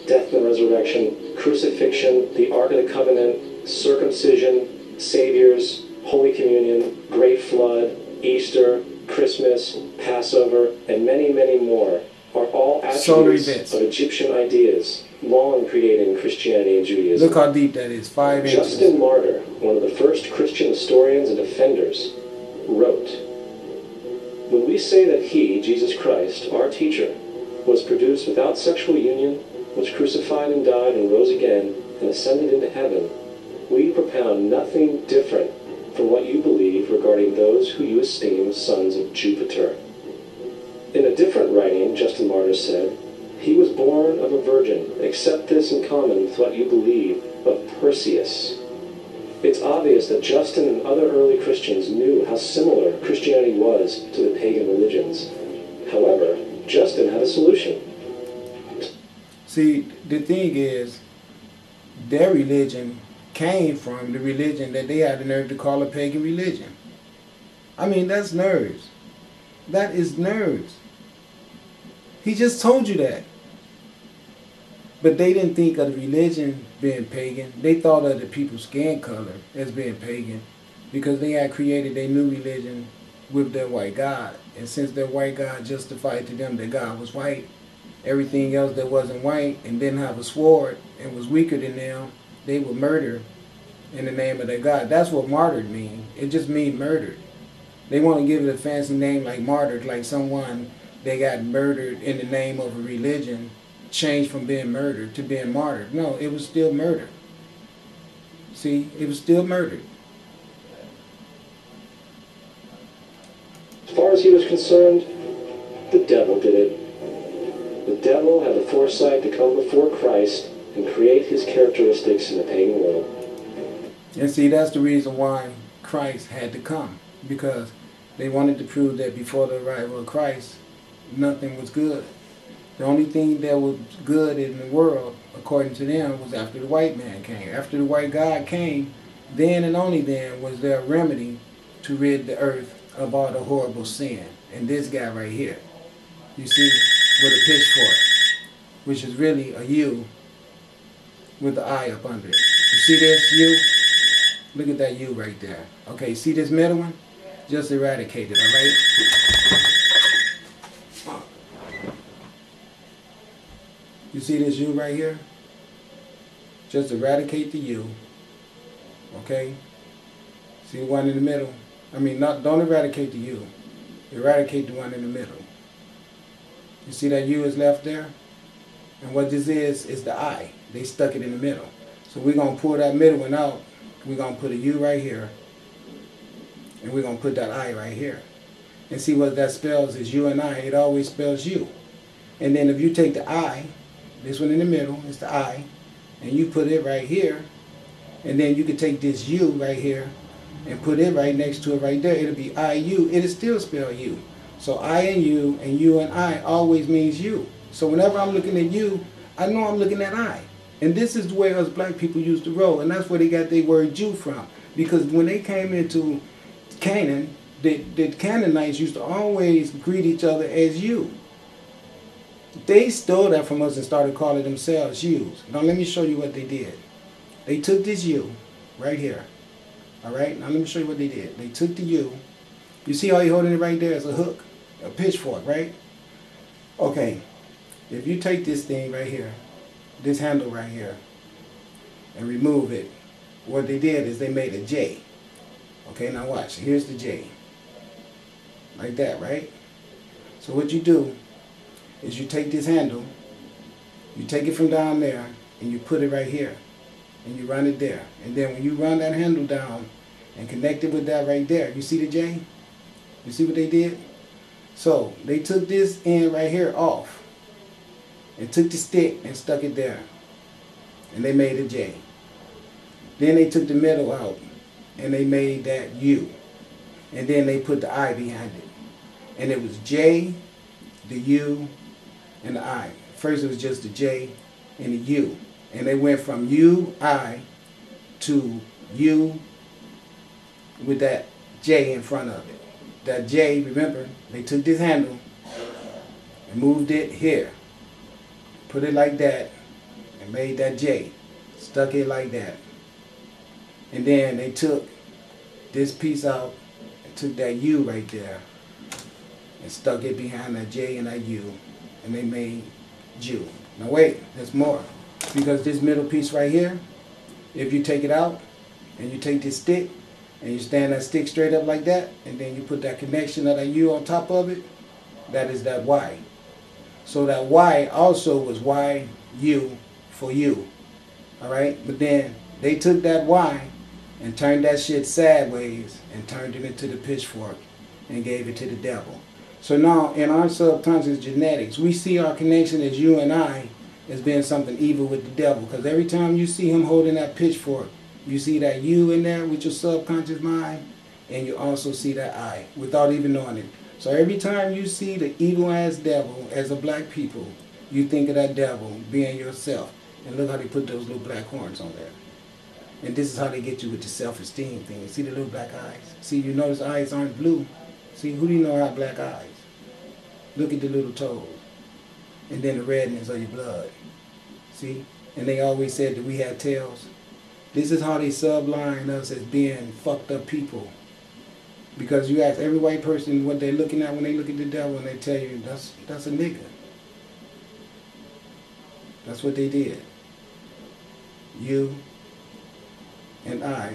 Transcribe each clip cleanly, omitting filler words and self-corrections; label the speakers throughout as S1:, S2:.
S1: death and resurrection, crucifixion, the Ark of the Covenant, circumcision, saviors, Holy Communion, Great Flood, Easter, Christmas, Passover, and many, many more are all attributes of Egyptian ideas, long predating Christianity and Judaism.
S2: Look how deep that is, 5 inches.
S1: Justin Martyr, one of the first Christian historians and defenders, wrote, "When we say that he, Jesus Christ, our teacher, was produced without sexual union, was crucified and died and rose again and ascended into heaven, we propound nothing different from what you believe regarding those who you esteem sons of Jupiter." In a different writing, Justin Martyr said, "He was born of a virgin, accept this in common with what you believe of Perseus." It's obvious that Justin and other early Christians knew how similar Christianity was to the pagan religions. However, Justin had a solution.
S2: See, the thing is, their religion came from the religion that they had the nerve to call a pagan religion. I mean, that's nerves. That is nerves. He just told you that. But they didn't think of the religion being pagan. They thought of the people's skin color as being pagan because they had created their new religion with their white God. And since their white God justified to them that God was white, everything else that wasn't white and didn't have a sword and was weaker than them, they would murder in the name of their God. That's what martyred means. It just means murdered. They want to give it a fancy name like martyred, like someone they got murdered in the name of a religion, changed from being murdered to being martyred. No, it was still murder. See, it was still murdered.
S1: As far as he was concerned, the devil did it. The devil had the foresight to come before Christ and create his characteristics in the pagan world.
S2: And see, that's the reason why Christ had to come, because they wanted to prove that before the arrival of Christ, nothing was good. The only thing that was good in the world, according to them, was after the white man came. After the white God came, then and only then was there a remedy to rid the earth of all the horrible sin. And this guy right here, you see, with a pitchfork, which is really a U with the eye up under it. You see this U? Look at that U right there. Okay, see this middle one? Just eradicate it, all right? You see this U right here? Just eradicate the U. Okay? See the one in the middle? I mean, don't eradicate the U. Eradicate the one in the middle. You see that U is left there? And what this is the I. They stuck it in the middle. So we're going to pull that middle one out. We're going to put a U right here. And we're going to put that I right here. And see what that spells is U and I. It always spells U. And then if you take the I, this one in the middle is the I, and you put it right here, and then you can take this U right here and put it right next to it right there. It'll be I-U. It'll still spell U. So I and you and I always means you. So whenever I'm looking at you, I know I'm looking at I. And this is the way us black people used to roll, and that's where they got their word Jew from. Because when they came into Canaan, the Canaanites used to always greet each other as you. They stole that from us and started calling themselves Jews. Now let me show you what they did. They took this U right here. Alright, now let me show you what they did. They took the U. You see how you're holding it right there as a hook? A pitchfork, right? Okay, if you take this thing right here, this handle right here, and remove it, what they did is they made a J. Okay, now watch. Here's the J. Like that, right? So what you do is you take this handle, you take it from down there, and you put it right here, and you run it there. And then when you run that handle down and connect it with that right there, you see the J? You see what they did? So they took this end right here off and took the stick and stuck it there, and they made a J. Then they took the middle out and they made that U, and then they put the I behind it, and it was J, the U, and the I. First it was just the J and the U, and they went from U-I to U with that J in front of it. That J, remember, they took this handle and moved it here, put it like that, and made that J, stuck it like that. And then they took this piece out and took that U right there and stuck it behind that J and that U, and they made Jew. Now wait, there's more. Because this middle piece right here, if you take it out and you take this stick and you stand that stick straight up like that, and then you put that connection of that U on top of it, that is that Y. So that Y also was Y-U for you. Alright? But then they took that Y and turned that shit sideways and turned it into the pitchfork and gave it to the devil. So now in our subconscious genetics, we see our connection as you and I as being something evil with the devil. Because every time you see him holding that pitchfork, you see that you in there with your subconscious mind, and you also see that I without even knowing it. So every time you see the evil ass devil as a black people, you think of that devil being yourself. And look how they put those little black horns on there. And this is how they get you with the self-esteem thing. You see the little black eyes? See, you notice eyes aren't blue. See, who do you know have black eyes? Look at the little toes. And then the redness of your blood. See? And they always said that we had tails. This is how they subline us as being fucked up people. Because you ask every white person what they're looking at when they look at the devil, and they tell you, that's a nigga. That's what they did. You and I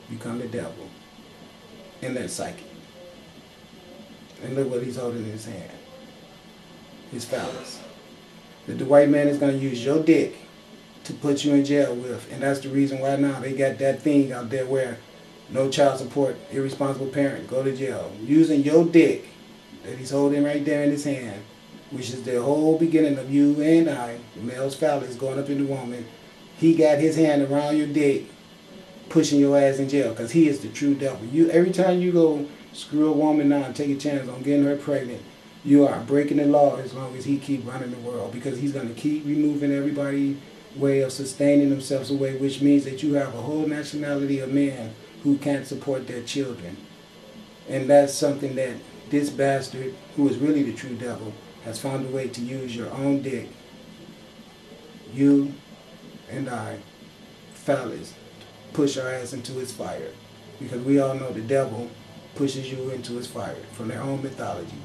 S2: become the devil in that psyche. And look what he's holding in his hand. His phallus. That the white man is going to use your dick to put you in jail with. And that's the reason why now they got that thing out there where no child support, irresponsible parent, go to jail. Using your dick that he's holding right there in his hand, which is the whole beginning of you and I, the male's phallus going up in the woman. He got his hand around your dick, pushing your ass in jail, because he is the true devil. Every time you go screw a woman now and take a chance on getting her pregnant, you are breaking the law as long as he keep running the world, because he's going to keep removing everybody's way of sustaining themselves away, which means that you have a whole nationality of men who can't support their children. And that's something that this bastard, who is really the true devil, has found a way to use your own dick, you and I, phallus, push our ass into his fire. Because we all know the devil pushes you into his fire from their own mythology.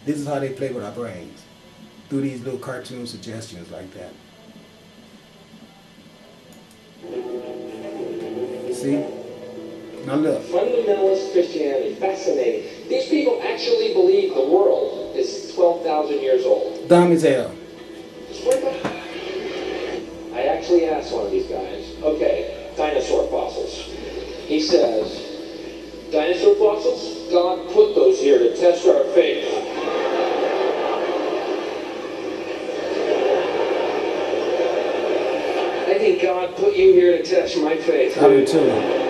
S2: This is how they play with our brains, through these little cartoon suggestions like that. See? Now look.
S1: Fundamentalist Christianity, fascinating. These people actually believe the world is 12,000 years old.
S2: Dumb as hell.
S1: I actually asked one of these guys, okay, dinosaur fossils. He says, dinosaur fossils? God put those here to test our faith. I think God put you here to test my faith.
S2: I do too.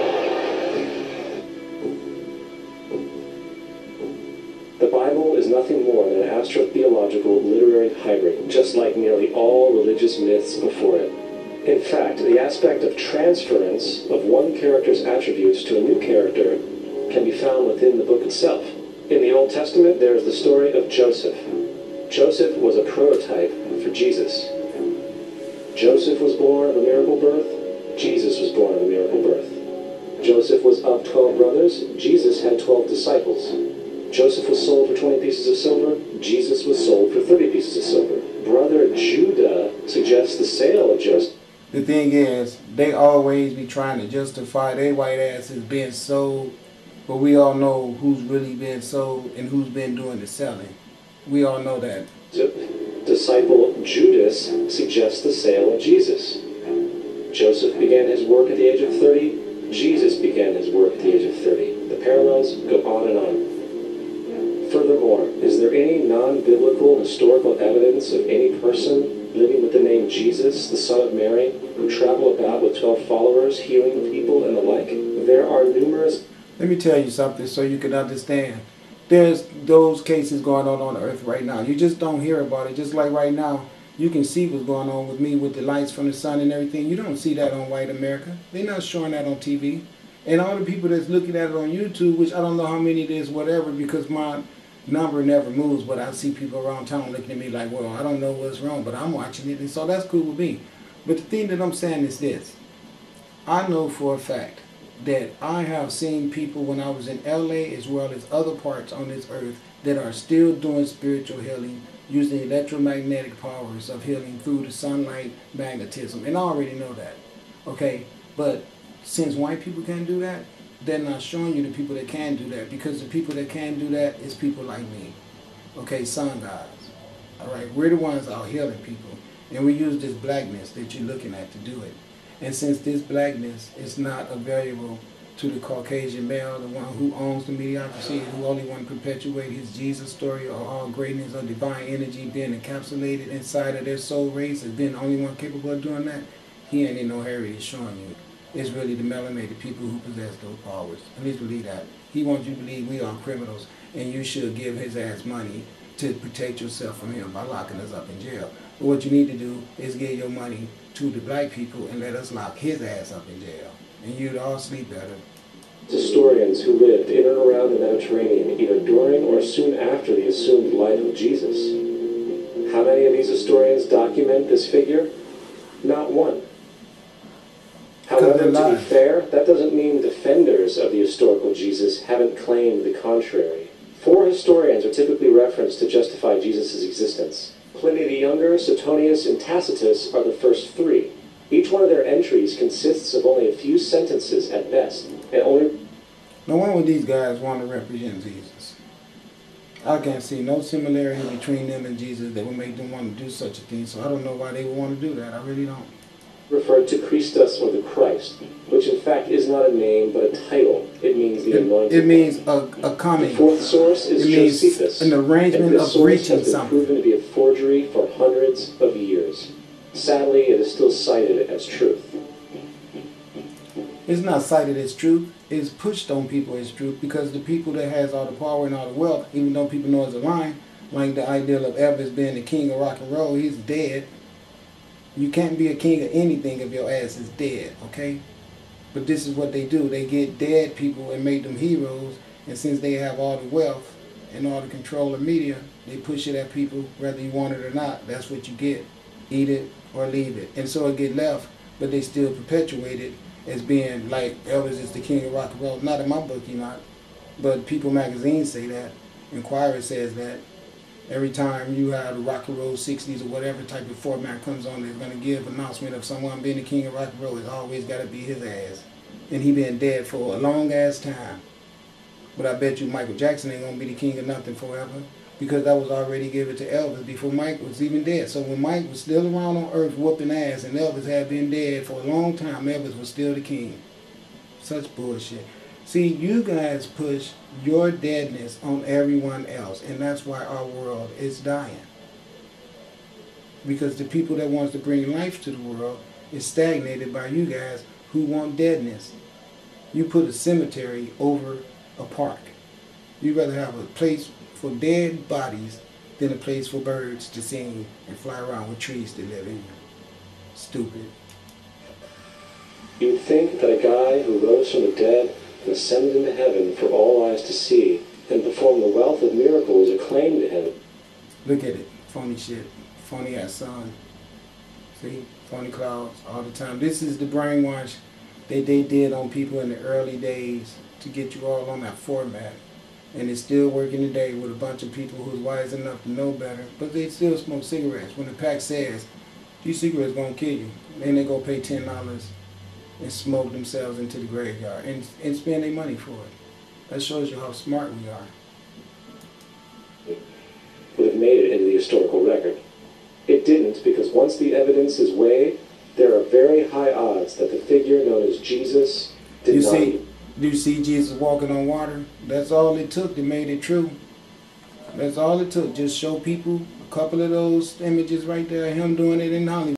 S1: The Bible is nothing more than an astrotheological literary hybrid, just like nearly all religious myths before it. In fact, the aspect of transference of one character's attributes to a new character can be found within the book itself. In the Old Testament, there is the story of Joseph. Joseph was a prototype for Jesus. Joseph was born of a miracle birth. Jesus was born of a miracle birth. Joseph was of 12 brothers. Jesus had 12 disciples. Joseph was sold for 20 pieces of silver. Jesus was sold for 30 pieces of silver. Brother Judah suggests the sale of Joseph.
S2: The thing is, they always be trying to justify their white asses being sold, but we all know who's really been sold and who's been doing the selling. We all know that.
S1: Disciple Judas suggests the sale of Jesus. Joseph began his work at the age of 30. Jesus began his work at the age of 30. The parallels go on and on. Furthermore, is there any non-biblical historical evidence of any person living with the name Jesus, the son of Mary, who traveled about with 12 followers, healing people and the like? There are numerous...
S2: Let me tell you something so you can understand. There's those cases going on earth right now. You just don't hear about it. Just like right now, you can see what's going on with me with the lights from the sun and everything. You don't see that on white America. They're not showing that on TV. And all the people that's looking at it on YouTube, which I don't know how many it is, whatever, because number never moves, but I see people around town looking at me like, well, I don't know what's wrong, but I'm watching it, and so that's cool with me. But the thing that I'm saying is this. I know for a fact that I have seen people when I was in LA as well as other parts on this earth that are still doing spiritual healing using electromagnetic powers of healing through the sunlight magnetism. And I already know that. Okay? But since white people can't do that, they're not showing you the people that can do that, because the people that can do that is people like me. Okay, sun gods. Alright, we're the ones out healing people. And we use this blackness that you're looking at to do it. And since this blackness is not available to the Caucasian male, the one who owns the mediocrity, who only want to perpetuate his Jesus story or all greatness or divine energy being encapsulated inside of their soul race as being the only one capable of doing that, he ain't in no hurry showing you. It's really the melanated people who possess those powers. At least believe that. He wants you to believe we are criminals and you should give his ass money to protect yourself from him by locking us up in jail. But what you need to do is give your money to the black people and let us lock his ass up in jail. And you'd all sleep better.
S1: Historians who lived in and around the Mediterranean either during or soon after the assumed life of Jesus. How many of these historians document this figure? Not one. However, to be fair, that doesn't mean defenders of the historical Jesus haven't claimed the contrary. 4 historians are typically referenced to justify Jesus' existence. Pliny the Younger, Suetonius, and Tacitus are the first 3. Each one of their entries consists of only a few sentences at best, and only...
S2: Now, why would these guys want to represent Jesus? I can't see no similarity between them and Jesus that would make them want to do such a thing, so I don't know why they would want to do that. I really don't.
S1: Referred to Christus or the Christ, which in fact is not a name but a title. It means the anointed.
S2: It means a coming.
S1: The 4th source is Josephus,
S2: an arrangement of reaching something.
S1: Proven to be a forgery for hundreds of years. Sadly, it is still cited as truth.
S2: It's not cited as truth. It's pushed on people as truth, because the people that has all the power and all the wealth, even though people know it's a lie, like the ideal of Elvis being the king of rock and roll, he's dead. You can't be a king of anything if your ass is dead, okay? But this is what they do. They get dead people and make them heroes, and since they have all the wealth and all the control of media, they push it at people whether you want it or not. That's what you get. Eat it or leave it. And so it get left, but they still perpetuate it as being like Elvis is the king of rock and roll. Not in my book, you not. But People magazine say that. Inquirer says that. Every time you have the rock and roll 60s or whatever type of format comes on, they're going to give announcement of someone being the king of rock and roll. It's always got to be his ass. And he been dead for a long ass time. But I bet you Michael Jackson ain't going to be the king of nothing forever, because that was already given to Elvis before Mike was even dead. So when Mike was still around on earth whooping ass and Elvis had been dead for a long time, Elvis was still the king. Such bullshit. See, you guys push your deadness on everyone else, and that's why our world is dying. Because the people that wants to bring life to the world is stagnated by you guys who want deadness. You put a cemetery over a park. You'd rather have a place for dead bodies than a place for birds to sing and fly around with trees to live in. Stupid.
S1: You'd think that a guy who rose from the dead and ascended into heaven for all eyes to see, and performed the wealth of miracles acclaimed to him.
S2: Look at it. Phony shit. Phony ass sun. See? Phony clouds all the time. This is the brainwash that they did on people in the early days to get you all on that format. And it's still working today with a bunch of people who's wise enough to know better, but they still smoke cigarettes. When the pack says, these cigarettes gonna kill you, then they go pay $10 and smoke themselves into the graveyard and spend their money for it. That shows you how smart we are.
S1: Would have made it into the historical record. It didn't, because once the evidence is weighed, there are very high odds that the figure known as Jesus did not.
S2: Do you see Jesus walking on water? That's all it took to make it true. That's all it took. Just show people a couple of those images right there, him doing it in Hollywood.